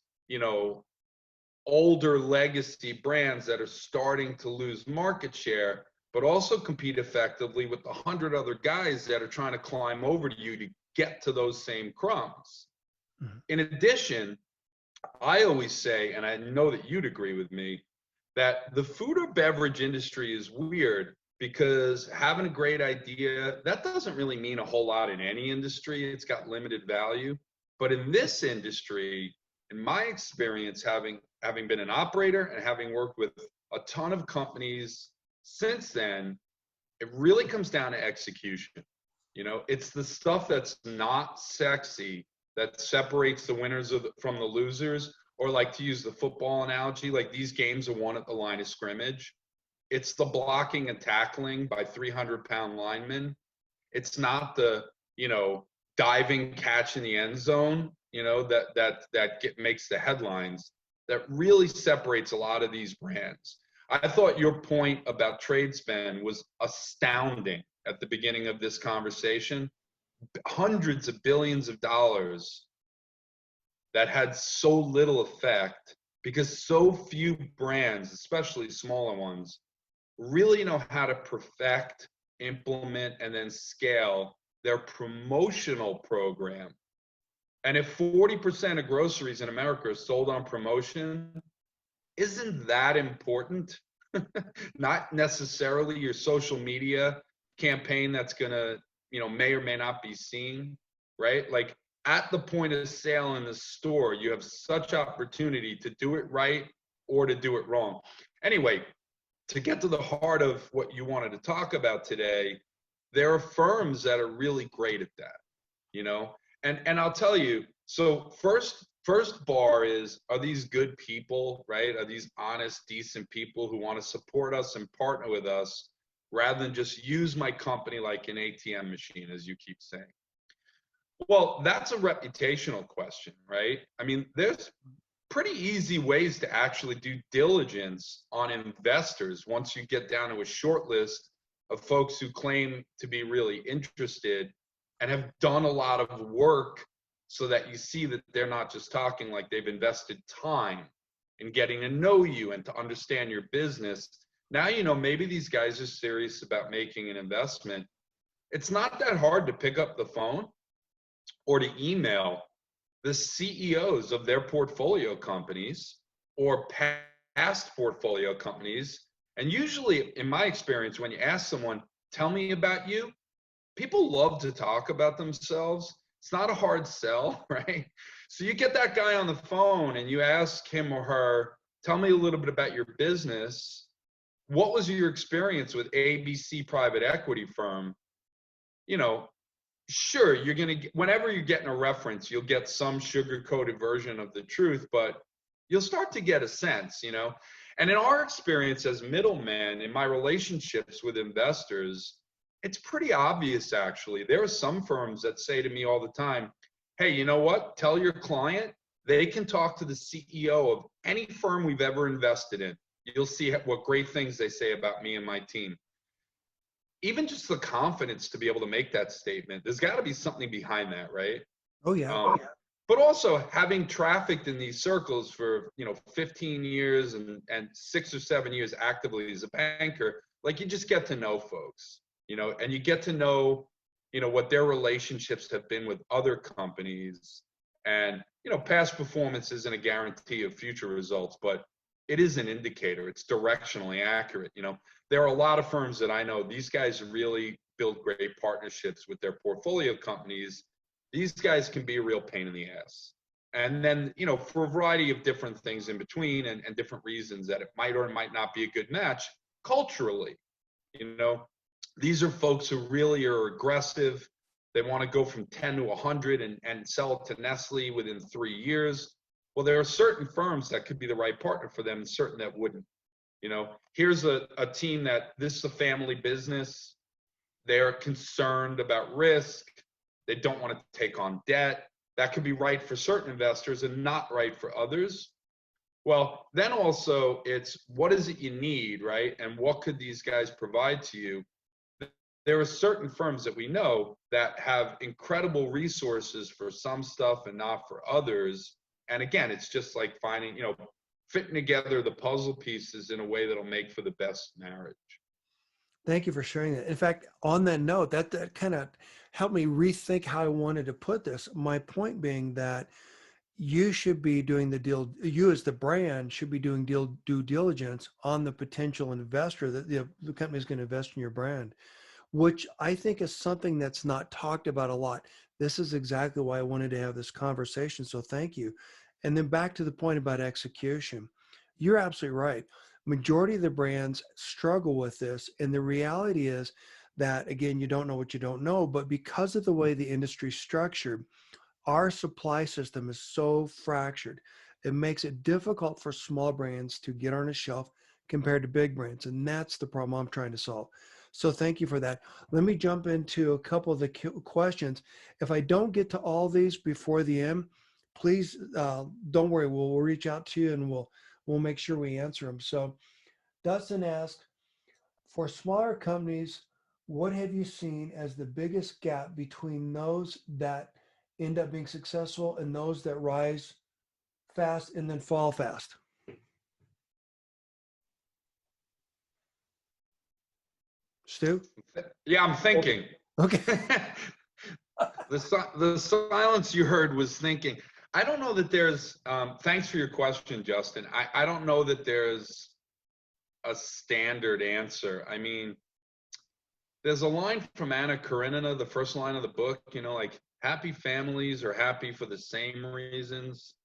older legacy brands that are starting to lose market share, but also compete effectively with the 100 other guys that are trying to climb over to you to get to those same crumbs. Mhm. In addition, I always say, and I know that you'd agree with me, that the food or beverage industry is weird because having a great idea, that doesn't really mean a whole lot in any industry. It's got limited value. But in this industry, in my experience, having been an operator and having worked with a ton of companies since then, it really comes down to execution. It's the stuff that's not sexy that separates the winners from the losers, or like to use the football analogy, like these games are won at the line of scrimmage. It's the blocking and tackling by 300-pound linemen. It's not the, diving catch in the end zone, makes the headlines, that really separates a lot of these brands. I thought your point about trade spend was astounding at the beginning of this conversation. Hundreds of billions of dollars that had so little effect because so few brands, especially smaller ones, really know how to perfect, implement, and then scale their promotional program. And if 40% of groceries in America are sold on promotion, isn't that important? Not necessarily your social media campaign that's going to, may or may not be seen, right? Like at the point of sale in the store, you have such opportunity to do it right or to do it wrong. Anyway, to get to the heart of what you wanted to talk about today, there are firms that are really great at that, and I'll tell you, so first bar is, are these good people, right? Are these honest, decent people who want to support us and partner with us rather than just use my company like an ATM machine, as you keep saying? Well, that's a reputational question, right? I mean, there's pretty easy ways to actually do diligence on investors once you get down to a short list of folks who claim to be really interested and have done a lot of work, so that you see that they're not just talking, like they've invested time in getting to know you and to understand your business. Now, maybe these guys are serious about making an investment. It's not that hard to pick up the phone or to email the CEOs of their portfolio companies or past portfolio companies. And usually, in my experience, when you ask someone, tell me about you, people love to talk about themselves. It's not a hard sell, right? So you get that guy on the phone and you ask him or her, tell me a little bit about your business. What was your experience with ABC private equity firm? Sure, you're going to get, whenever you're getting a reference, you'll get some sugar-coated version of the truth, but you'll start to get a sense, And in our experience as middlemen, in my relationships with investors, it's pretty obvious, actually. There are some firms that say to me all the time, hey, you know what? Tell your client they can talk to the CEO of any firm we've ever invested in. You'll see what great things they say about me and my team. Even just the confidence to be able to make that statement, there's got to be something behind that, right? Oh yeah. But also having trafficked in these circles for 15 years and 6 or 7 years actively as a banker, like you just get to know folks, and you get to know, what their relationships have been with other companies. And past performance isn't a guarantee of future results, but it is an indicator. It's directionally accurate. There are a lot of firms that I know, these guys really build great partnerships with their portfolio companies. These guys can be a real pain in the ass. And then, for a variety of different things in between and different reasons that it might or might not be a good match culturally, these are folks who really are aggressive. They want to go from 10 to 100 and sell it to Nestle within 3 years. Well, there are certain firms that could be the right partner for them and certain that wouldn't. Here's a team that this is a family business. They're concerned about risk. They don't want to take on debt. That could be right for certain investors and not right for others. Well, then also it's what is it you need, right? And what could these guys provide to you? There are certain firms that we know that have incredible resources for some stuff and not for others. And again, it's just like finding, fitting together the puzzle pieces in a way that'll make for the best marriage. Thank you for sharing that. In fact, on that note, that kind of helped me rethink how I wanted to put this. My point being that you should be doing the deal, you as the brand should be doing due diligence on the potential investor that the company is going to invest in your brand, which I think is something that's not talked about a lot. This is exactly why I wanted to have this conversation. So thank you. And then back to the point about execution. You're absolutely right. Majority of the brands struggle with this. And the reality is that, again, you don't know what you don't know, but because of the way the industry is structured, our supply system is so fractured. It makes it difficult for small brands to get on a shelf compared to big brands. And that's the problem I'm trying to solve. So thank you for that. Let me jump into a couple of the questions. If I don't get to all these before the end, please don't worry. We'll reach out to you and we'll make sure we answer them. So Dustin asked, for smaller companies, what have you seen as the biggest gap between those that end up being successful and those that rise fast and then fall fast? Stu? Yeah, I'm thinking. Okay. The silence you heard was thinking. I don't know that there's, thanks for your question, Justin. I don't know that there's a standard answer. I mean, there's a line from Anna Karenina, the first line of the book, like happy families are happy for the same reasons.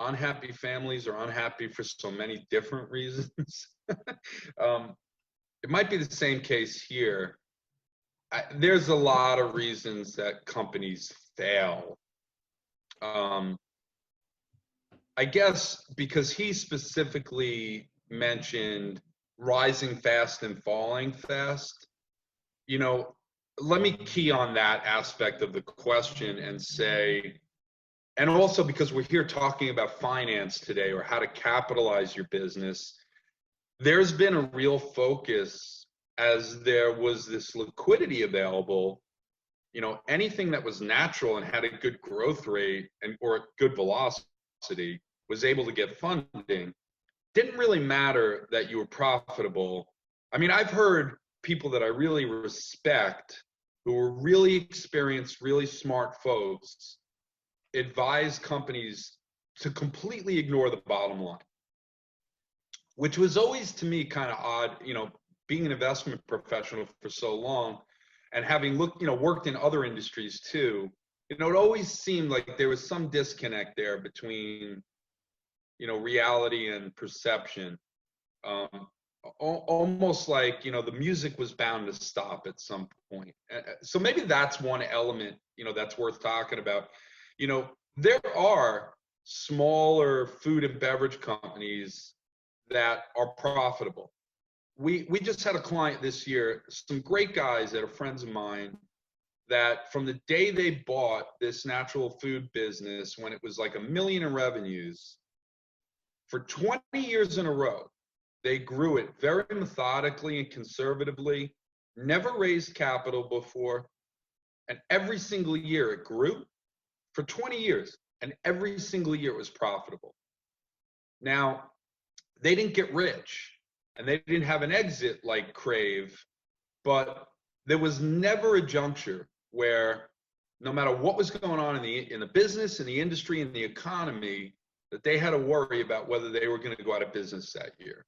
Unhappy families are unhappy for so many different reasons. It might be the same case here. There's a lot of reasons that companies fail. I guess because he specifically mentioned rising fast and falling fast, let me key on that aspect of the question and say, and also because we're here talking about finance today or how to capitalize your business, there's been a real focus as there was this liquidity available. Anything that was natural and had a good growth rate or a good velocity was able to get funding. Didn't really matter that you were profitable. I mean, I've heard people that I really respect who were really experienced, really smart folks advise companies to completely ignore the bottom line, which was always to me kind of odd, being an investment professional for so long and having worked in other industries too. It always seemed like there was some disconnect there between, reality and perception. Almost like, the music was bound to stop at some point. So maybe that's one element, that's worth talking about. There are smaller food and beverage companies that are profitable. We just had a client this year, some great guys that are friends of mine, that from the day they bought this natural food business when it was like $1 million in revenues, for 20 years in a row, they grew it very methodically and conservatively, never raised capital before, and every single year it grew for 20 years, and every single year it was profitable. Now, they didn't get rich, and they didn't have an exit like Crave, but there was never a juncture where no matter what was going on in the business, in the industry, in the economy, that they had to worry about whether they were going to go out of business that year,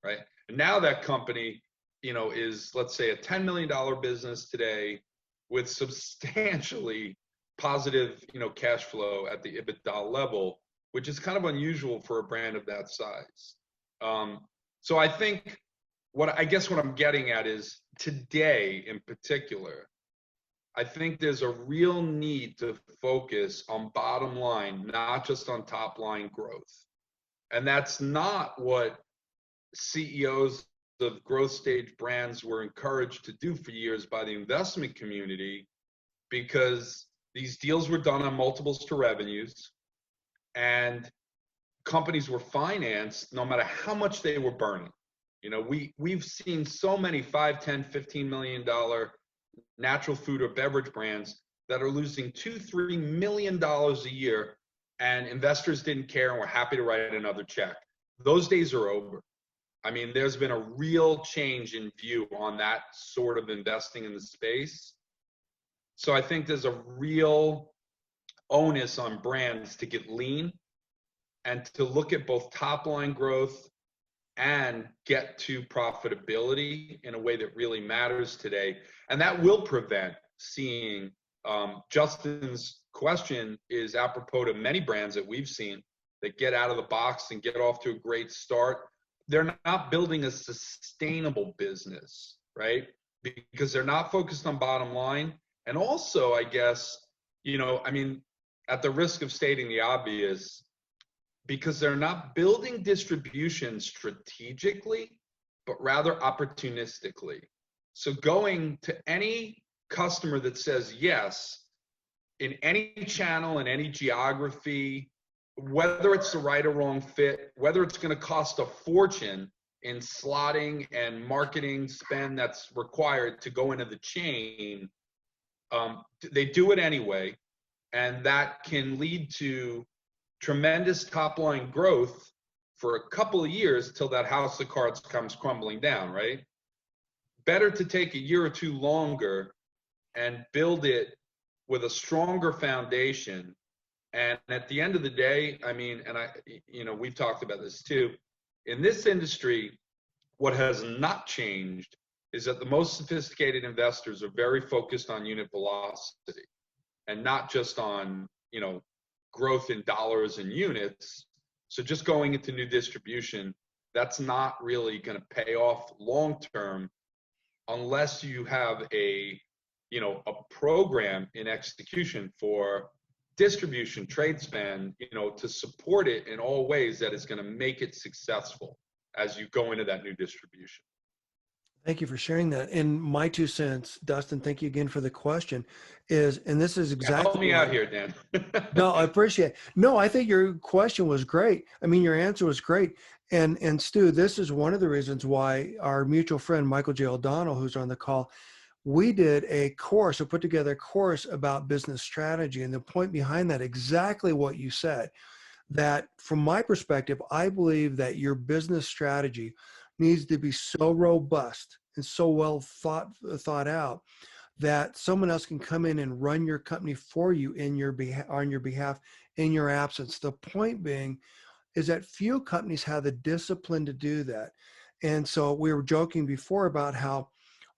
right? And now that company, is, let's say, a $10 million business today with substantially positive, cash flow at the EBITDA level, which is kind of unusual for a brand of that size. So I think what I'm getting at is today in particular, I think there's a real need to focus on bottom line, not just on top line growth. And that's not what CEOs of growth stage brands were encouraged to do for years by the investment community, because these deals were done on multiples to revenues, and companies were financed no matter how much they were burning. You know, we've seen so many 5, 10, $15 million natural food or beverage brands that are losing $2, $3 million a year, and investors didn't care and were happy to write another check. Those days are over. I mean, there's been a real change in view on that sort of investing in the space. So I think there's a real onus on brands to get lean and to look at both top line growth and get to profitability in a way that really matters today. And that will prevent seeing, Justin's question is apropos to many brands that we've seen that get out of the box and get off to a great start. They're not building a sustainable business, right? Because they're not focused on bottom line. And also, I guess, you know, I mean, at the risk of stating the obvious, because they're not building distribution strategically, but rather opportunistically. So going to any customer that says yes, in any channel, in any geography, whether it's the right or wrong fit, whether it's going to cost a fortune in slotting and marketing spend that's required to go into the chain, they do it anyway. And that can lead to tremendous top line growth for a couple of years till that house of cards comes crumbling down, right? Better to take a year or two longer and build it with a stronger foundation. And at the end of the day, I mean, and you know, we've talked about this too. In this industry, what has not changed is that the most sophisticated investors are very focused on unit velocity and not just on, you know, growth in dollars and units. So just going into new distribution, that's not really going to pay off long term unless you have a, you know, a program in execution for distribution, trade spend, you know, to support it in all ways that is going to make it successful as you go into that new distribution. Thank you for sharing that. And my 2 cents, Dustin, thank you again for the question, is, and this is Yeah, help exactly me right. out here, Dan. No, I appreciate it. No, I think your question was great. I mean, your answer was great. And Stu, this is one of the reasons why our mutual friend, Michael J. O'Donnell, who's on the call, we did a course or put together a course about business strategy. And the point behind that, exactly what you said, that from my perspective, I believe that your business strategy needs to be so robust and so well thought out that someone else can come in and run your company for you in your on your behalf in your absence. The point being is that few companies have the discipline to do that. And so we were joking before about how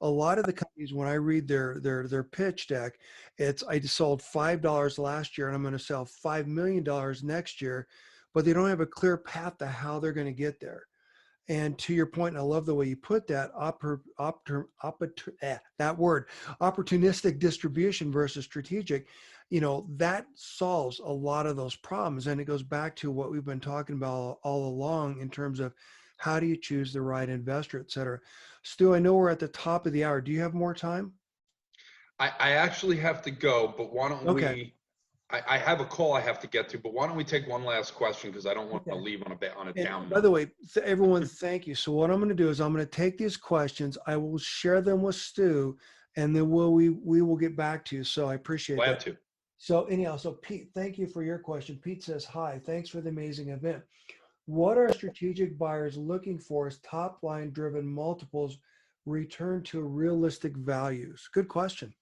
a lot of the companies, when I read their pitch deck, it's, I sold $5 last year and I'm going to sell $5 million next year, but they don't have a clear path to how they're going to get there. And to your point, and I love the way you put that, that word, opportunistic distribution versus strategic, you know, that solves a lot of those problems. And it goes back to what we've been talking about all along in terms of how do you choose the right investor, et cetera. Stu, I know we're at the top of the hour. Do you have more time? I actually have to go, but why don't Okay. I have a call I have to get to, but why don't we take one last question because I don't want to Okay. leave on a And down by the note. way, everyone, thank you. So what I'm going to do is I'm going to take these questions. I will share them with Stu, and then we will get back to you. So I appreciate Glad that. to. So anyhow, so Pete, thank you for your question. Pete says, hi, thanks for the amazing event. What are strategic buyers looking for as top line driven multiples return to realistic values? Good question.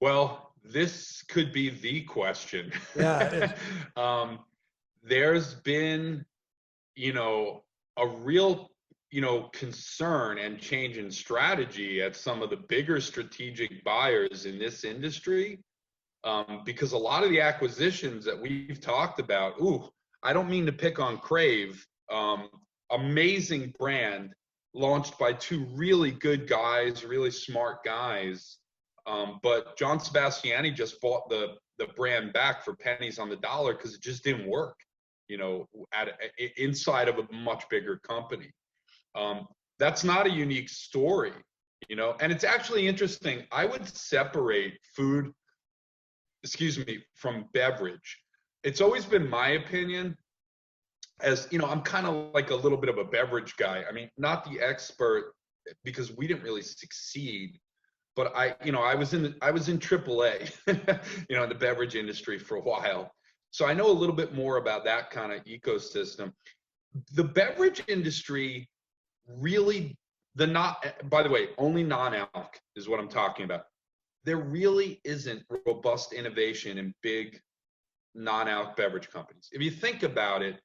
Well, this could be the question. Yeah, it is. There's been, you know, a real, you know, concern and change in strategy at some of the bigger strategic buyers in this industry, because a lot of the acquisitions that we've talked about, ooh, I don't mean to pick on Crave, amazing brand launched by two really good guys, really smart guys. But John Sebastiani just bought the brand back for pennies on the dollar because it just didn't work, you know, inside of a much bigger company. That's not a unique story, you know, and it's actually interesting. I would separate food, from beverage. It's always been my opinion as you know, I'm kind of like a little bit of a beverage guy. I mean, not the expert because we didn't really succeed, but I was in AAA, you know, in the beverage industry for a while. So I know a little bit more about that kind of ecosystem. The beverage industry really, the not, by the way, only non-alc is what I'm talking about. There really isn't robust innovation in big non-alc beverage companies. If you think about it,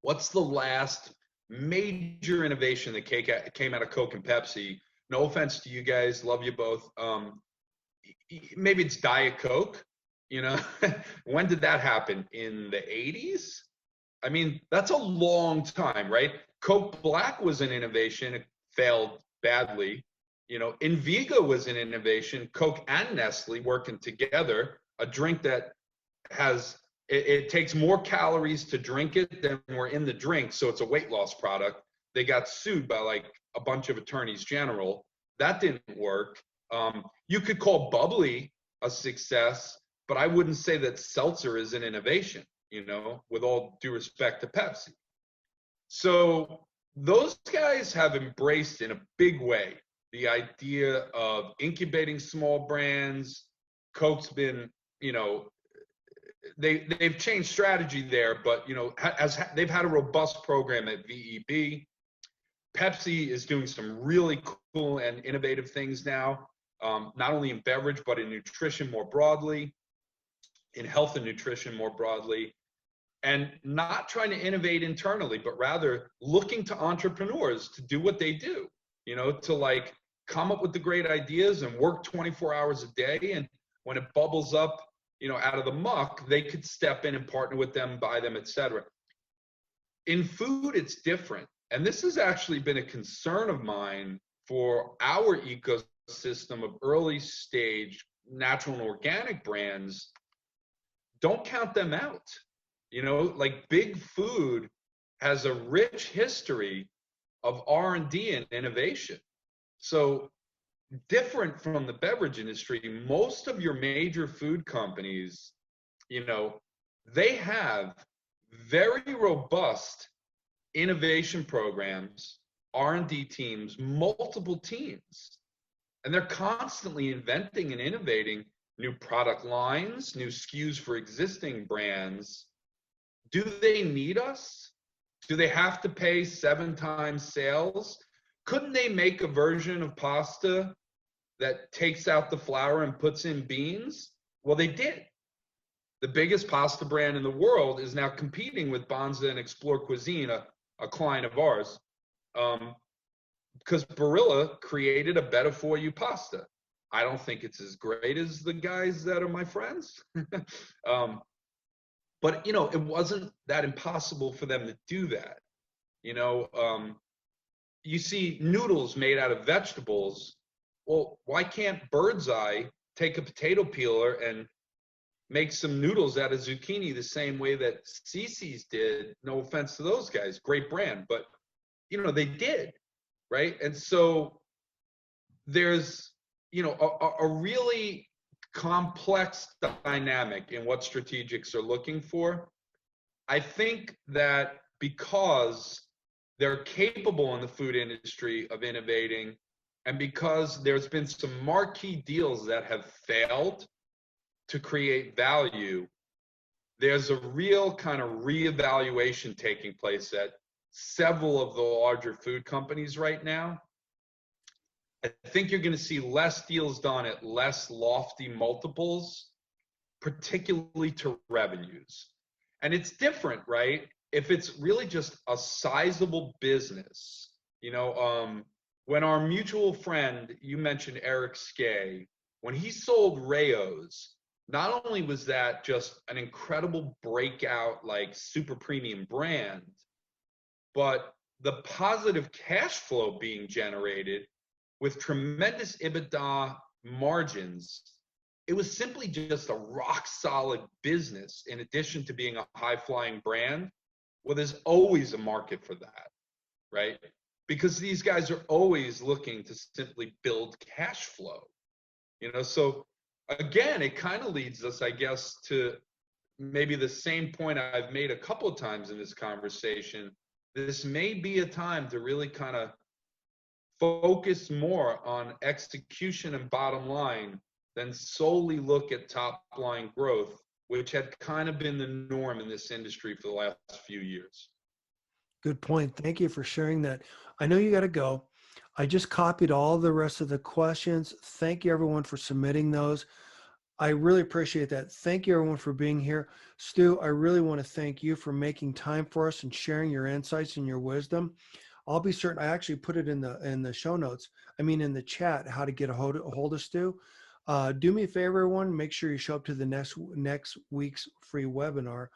what's the last major innovation that came out of Coke and Pepsi? No offense to you guys, love you both. Maybe it's Diet Coke. You know, when did that happen? In the 80s? I mean, that's a long time, right? Coke Black was an innovation. It failed badly. You know, Invega was an innovation. Coke and Nestle working together, a drink that has it takes more calories to drink it than were in the drink, so it's a weight loss product. They got sued by like a bunch of attorneys general. That didn't work. You could call bubbly a success, but I wouldn't say that seltzer is an innovation, you know, with all due respect to Pepsi. So those guys have embraced in a big way the idea of incubating small brands. Coke's been, you know, they've changed strategy there, but you know, as they've had a robust program at VEB. Pepsi is doing some really cool and innovative things now, not only in beverage but in nutrition more broadly, in health and nutrition more broadly, and not trying to innovate internally, but rather looking to entrepreneurs to do what they do. You know, to like come up with the great ideas and work 24 hours a day, and when it bubbles up, you know, out of the muck, they could step in and partner with them, buy them, etc. In food, it's different. And this has actually been a concern of mine for our ecosystem of early stage natural and organic brands. Don't count them out. You know, like big food has a rich history of R&D and innovation. So different from the beverage industry, most of your major food companies, you know, they have very robust innovation programs, R&D teams, multiple teams. And they're constantly inventing and innovating new product lines, new SKUs for existing brands. Do they need us? Do they have to pay 7 times sales? Couldn't they make a version of pasta that takes out the flour and puts in beans? Well, they did. The biggest pasta brand in the world is now competing with Banza and Explore Cuisine, a client of ours, because Barilla created a better for you pasta. I don't think it's as great as the guys that are my friends. But, you know, it wasn't that impossible for them to do that. You know, you see noodles made out of vegetables. Well, why can't Bird's Eye take a potato peeler and make some noodles out of zucchini the same way that Cece's did? No offense to those guys, great brand, but you know, they did, right? And so there's, you know, a really complex dynamic in what strategics are looking for. I think that because they're capable in the food industry of innovating, and because there's been some marquee deals that have failed to create value, there's a real kind of reevaluation taking place at several of the larger food companies right now. I think you're going to see less deals done at less lofty multiples, particularly to revenues. And it's different, right? If it's really just a sizable business, you know, when our mutual friend, you mentioned Eric Skay, when he sold Rayo's, not only was that just an incredible breakout, like super premium brand, but the positive cash flow being generated with tremendous EBITDA margins, it was simply just a rock solid business in addition to being a high flying brand. Well, there's always a market for that, right? Because these guys are always looking to simply build cash flow, you know? So again, it kind of leads us, I guess, to maybe the same point I've made a couple of times in this conversation. This may be a time to really kind of focus more on execution and bottom line than solely look at top line growth, which had kind of been the norm in this industry for the last few years. Good point. Thank you for sharing that. I know you got to go. I just copied all the rest of the questions. Thank you everyone for submitting those. I really appreciate that. Thank you everyone for being here. Stu, I really want to thank you for making time for us and sharing your insights and your wisdom. I'll be certain. I actually put it in the show notes. I mean, in the chat, how to get a hold of Stu. Do me a favor, everyone. Make sure you show up to the next week's free webinar.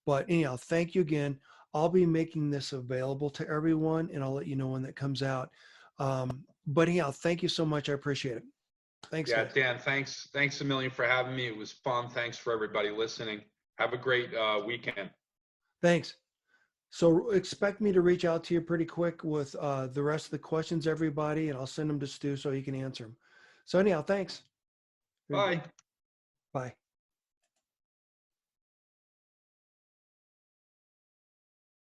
But anyhow, thank you again. I'll be making this available to everyone, and I'll let you know when that comes out. But anyhow, thank you so much. I appreciate it. Thanks, Yeah, guys. Dan, thanks a million for having me. It was fun. Thanks for everybody listening. Have a great weekend. Thanks. So expect me to reach out to you pretty quick with the rest of the questions, everybody, and I'll send them to Stu so he can answer them. So anyhow, thanks. Bye. Bye.